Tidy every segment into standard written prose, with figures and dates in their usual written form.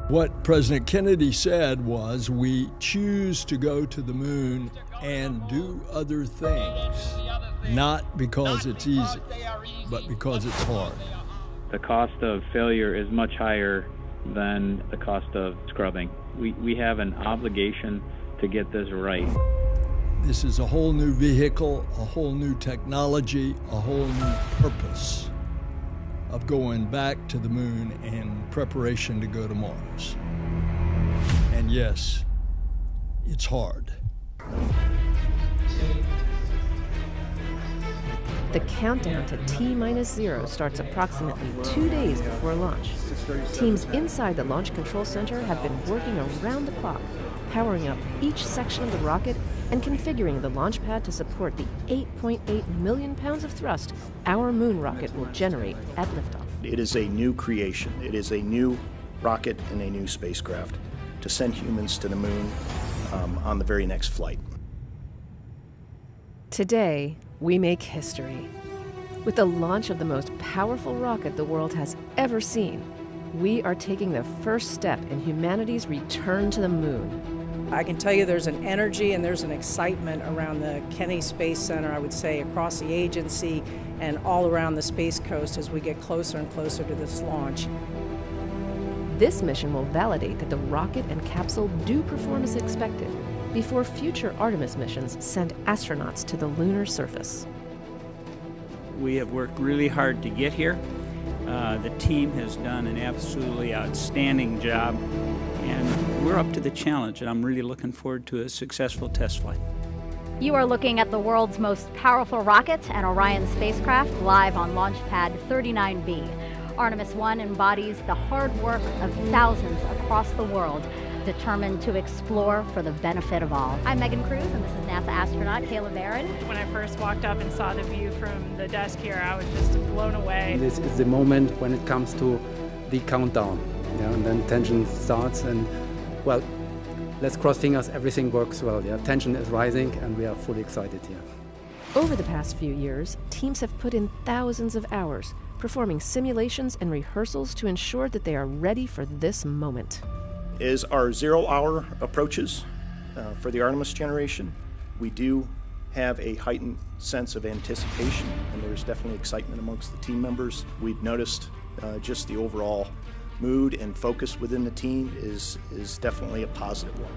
What President Kennedy said was, we choose to go to the moon and do other things, not because it's easy, but because it's hard. The cost of failure is much higher than the cost of scrubbing. We have an obligation to get this right. This is a whole new vehicle, a whole new technology, a whole new purpose of going back to the moon in preparation to go to Mars. And yes, it's hard. The countdown to T-0 starts approximately 2 days before launch. Teams inside the Launch Control Center have been working around the clock, powering up each section of the rocket and configuring the launch pad to support the 8.8 million pounds of thrust our moon rocket will generate at liftoff. It is a new creation. It is a new rocket and a new spacecraft to send humans to the moon on the very next flight. Today, we make history. With the launch of the most powerful rocket the world has ever seen, we are taking the first step in humanity's return to the moon. I can tell you there's an energy and there's an excitement around the Kennedy Space Center, I would say, across the agency and all around the Space Coast as we get closer and closer to this launch. This mission will validate that the rocket and capsule do perform as expected before future Artemis missions send astronauts to the lunar surface. We have worked really hard to get here. The team has done an absolutely outstanding job, and we're up to the challenge, and I'm really looking forward to a successful test flight. You are looking at the world's most powerful rocket and Orion spacecraft live on Launch Pad 39B. Artemis 1 embodies the hard work of thousands across the world, determined to explore for the benefit of all. I'm Megan Cruz, and this is NASA astronaut Kayla Barron. When I first walked up and saw the view from the desk here, I was just blown away. This is the moment when it comes to the countdown, and then tension starts, and well, let's cross fingers, everything works well. Tension is rising, and we are fully excited here. Over the past few years, teams have put in thousands of hours, performing simulations and rehearsals to ensure that they are ready for this moment. As our 0 hour approaches for the Artemis generation, we do have a heightened sense of anticipation, and there's definitely excitement amongst the team members. We've noticed just the overall mood and focus within the team is definitely a positive one.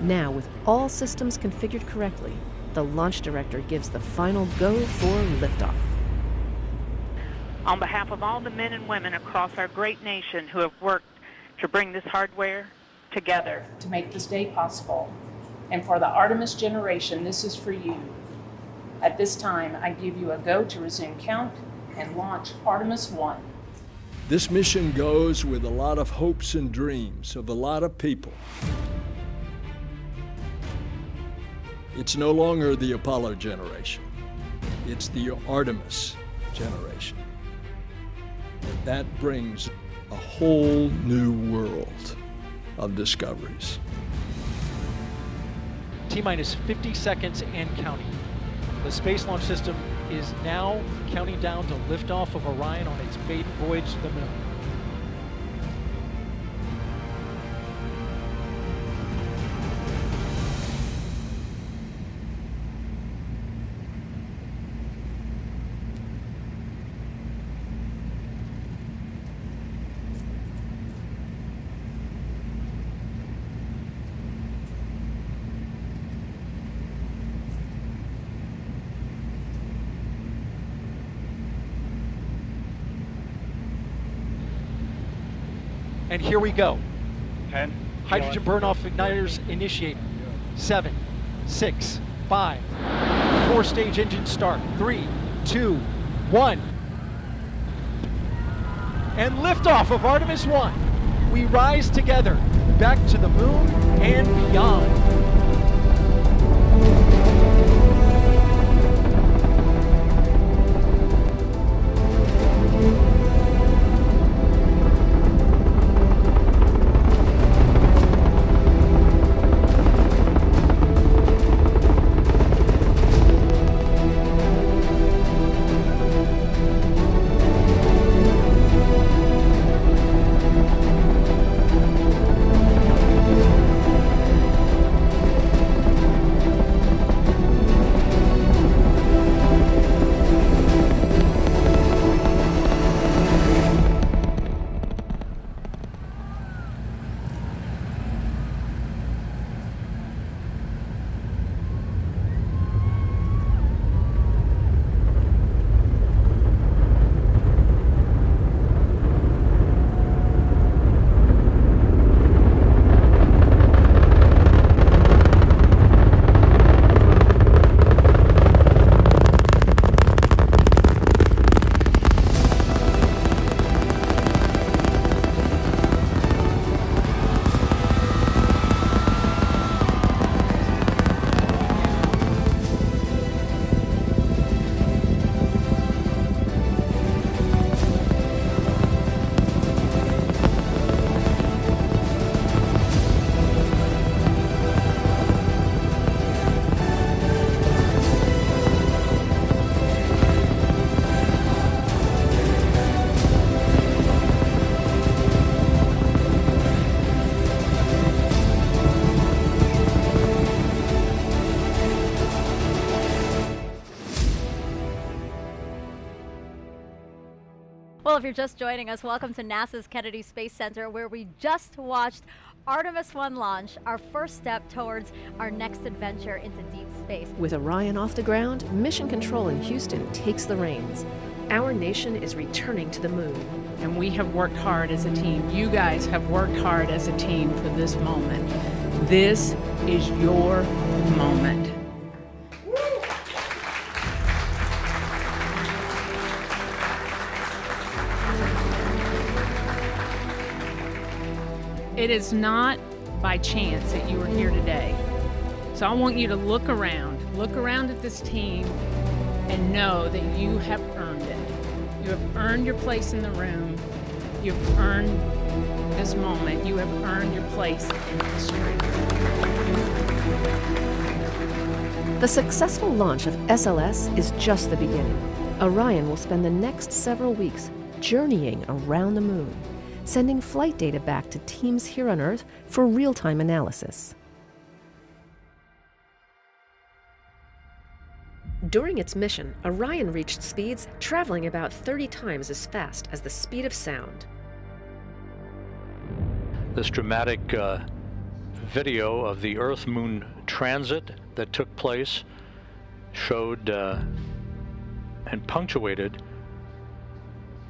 Now, with all systems configured correctly, the launch director gives the final go for liftoff. On behalf of all the men and women across our great nation who have worked to bring this hardware together, to make this day possible. And for the Artemis generation, this is for you. At this time, I give you a go to resume count and launch Artemis 1. This mission goes with a lot of hopes and dreams of a lot of people. It's no longer the Apollo generation. It's the Artemis generation. And that brings a whole new world of discoveries. T-minus 50 seconds and counting. The Space Launch System is now counting down to liftoff of Orion on its maiden voyage to the moon. And here we go. 10. Hydrogen burn-off igniters initiate. 7, 6, 5. 4-stage engine start. 3, 2, 1. And liftoff of Artemis 1. We rise together back to the moon and beyond. Well, if you're just joining us, welcome to NASA's Kennedy Space Center, where we just watched Artemis 1 launch, our first step towards our next adventure into deep space. With Orion off the ground, Mission Control in Houston takes the reins. Our nation is returning to the moon. And we have worked hard as a team. You guys have worked hard as a team for this moment. This is your moment. It is not by chance that you are here today. So I want you to look around at this team and know that you have earned it. You have earned your place in the room. You have earned this moment. You have earned your place in history. The successful launch of SLS is just the beginning. Orion will spend the next several weeks journeying around the moon, sending flight data back to teams here on Earth for real-time analysis. During its mission, Orion reached speeds traveling about 30 times as fast as the speed of sound. This dramatic video of the Earth-Moon transit that took place showed and punctuated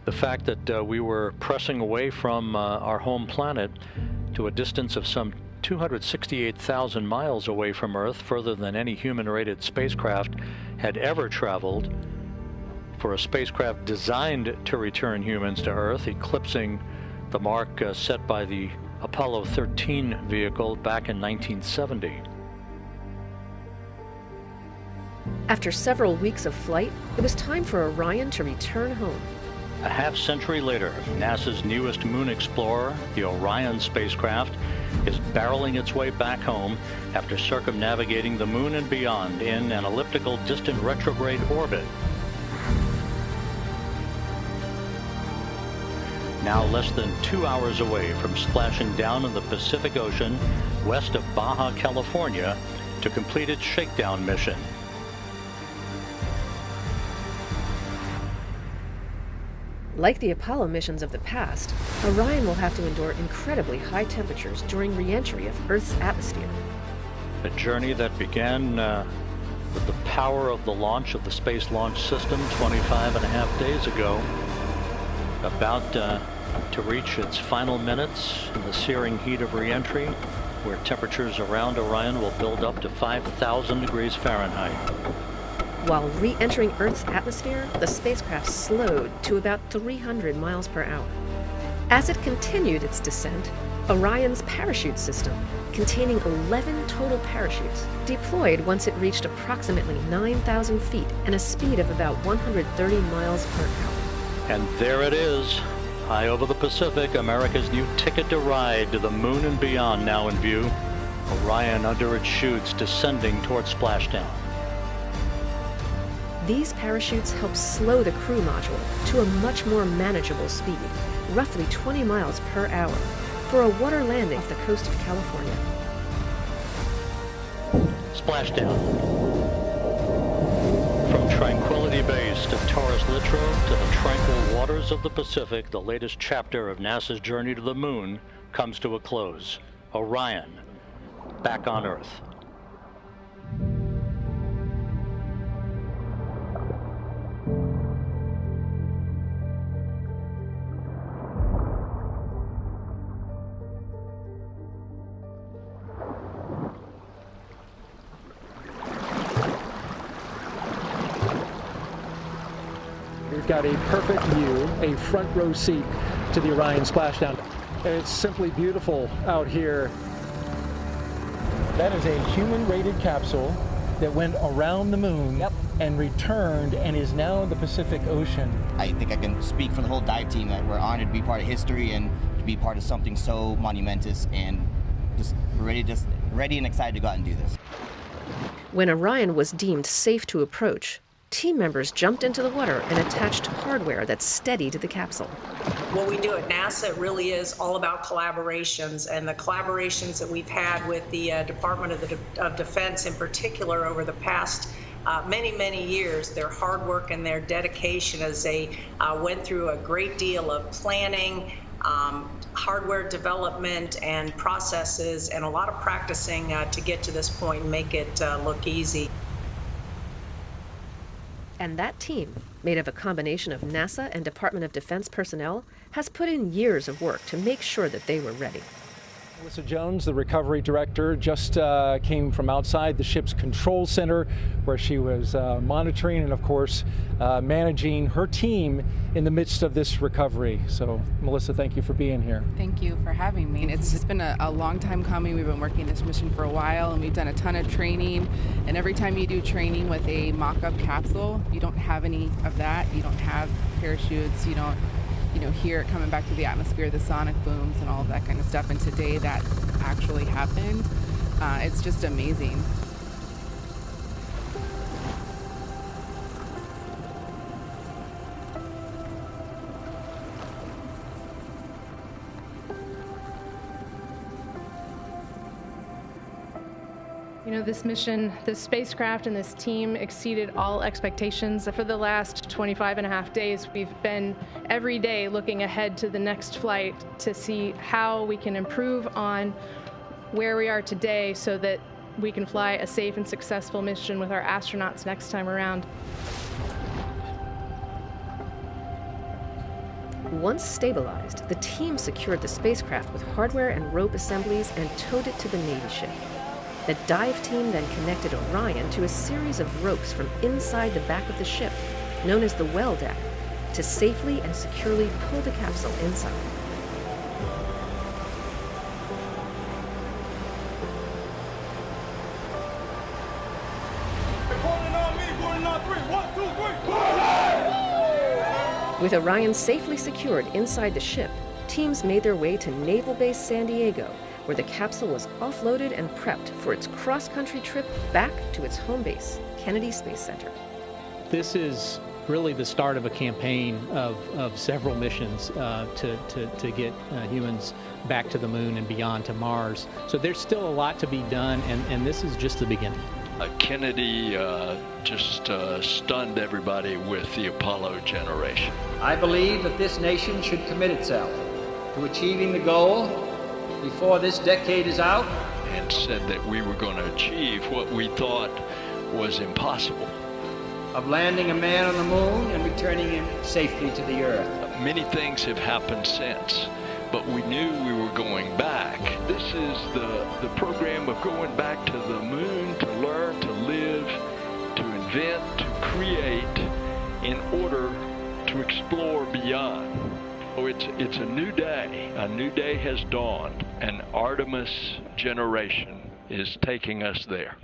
the fact that we were pressing away from our home planet to a distance of some 268,000 miles away from Earth, further than any human-rated spacecraft had ever traveled. For a spacecraft designed to return humans to Earth, eclipsing the mark set by the Apollo 13 vehicle back in 1970. After several weeks of flight, it was time for Orion to return home. A half-century later, NASA's newest moon explorer, the Orion spacecraft, is barreling its way back home after circumnavigating the moon and beyond in an elliptical distant retrograde orbit. Now less than 2 hours away from splashing down in the Pacific Ocean west of Baja, California, to complete its shakedown mission. Like the Apollo missions of the past, Orion will have to endure incredibly high temperatures during re-entry of Earth's atmosphere. A journey that began with the power of the launch of the Space Launch System 25.5 days ago, about to reach its final minutes in the searing heat of re-entry, where temperatures around Orion will build up to 5,000 degrees Fahrenheit. While re-entering Earth's atmosphere, the spacecraft slowed to about 300 miles per hour. As it continued its descent, Orion's parachute system, containing 11 total parachutes, deployed once it reached approximately 9,000 feet and a speed of about 130 miles per hour. And there it is, high over the Pacific, America's new ticket to ride to the moon and beyond now in view. Orion under its chutes descending toward splashdown. These parachutes help slow the crew module to a much more manageable speed, roughly 20 miles per hour, for a water landing off the coast of California. Splashdown. From Tranquility Base to Taurus Littrow to the tranquil waters of the Pacific, the latest chapter of NASA's journey to the moon comes to a close. Orion, back on Earth. We've got a perfect view, a front row seat to the Orion splashdown. It's simply beautiful out here. That is a human-rated capsule that went around the moon and returned and is now in the Pacific Ocean. I think I can speak for the whole dive team that we're honored to be part of history and to be part of something so monumentous, and just ready and excited to go out and do this. When Orion was deemed safe to approach, team members jumped into the water and attached hardware that steadied the capsule. What we do at NASA really is all about collaborations, and the collaborations that we've had with the Department of Defense in particular over the past many years, their hard work and their dedication as they went through a great deal of planning, hardware development and processes, and a lot of practicing to get to this point and make it look easy. And that team, made of a combination of NASA and Department of Defense personnel, has put in years of work to make sure that they were ready. Melissa Jones, the recovery director, just came from outside the ship's control center where she was monitoring and, of course, managing her team in the midst of this recovery. So, Melissa, thank you for being here. Thank you for having me. It's just been a long time coming. We've been working this mission for a while, and we've done a ton of training. And every time you do training with a mock-up capsule, you don't have any of that. You don't have parachutes. You don't hear it coming back to the atmosphere, the sonic booms and all of that kind of stuff. And today that actually happened. It's just amazing. You know, this mission, this spacecraft and this team exceeded all expectations. For the last 25.5 days, we've been every day looking ahead to the next flight to see how we can improve on where we are today so that we can fly a safe and successful mission with our astronauts next time around. Once stabilized, the team secured the spacecraft with hardware and rope assemblies and towed it to the Navy ship. The dive team then connected Orion to a series of ropes from inside the back of the ship, known as the well deck, to safely and securely pull the capsule inside. With Orion safely secured inside the ship, teams made their way to Naval Base San Diego, where the capsule was offloaded and prepped for its cross-country trip back to its home base, Kennedy Space Center. This is really the start of a campaign of several missions to get humans back to the moon and beyond to Mars. So there's still a lot to be done, and this is just the beginning. Kennedy just stunned everybody with the Apollo generation. I believe that this nation should commit itself to achieving the goal before this decade is out. And said that we were going to achieve what we thought was impossible. Of landing a man on the moon and returning him safely to the Earth. Many things have happened since, but we knew we were going back. This is the program of going back to the moon to learn, to live, to invent, to create in order to explore beyond. Oh, it's a new day. A new day has dawned. An Artemis generation is taking us there.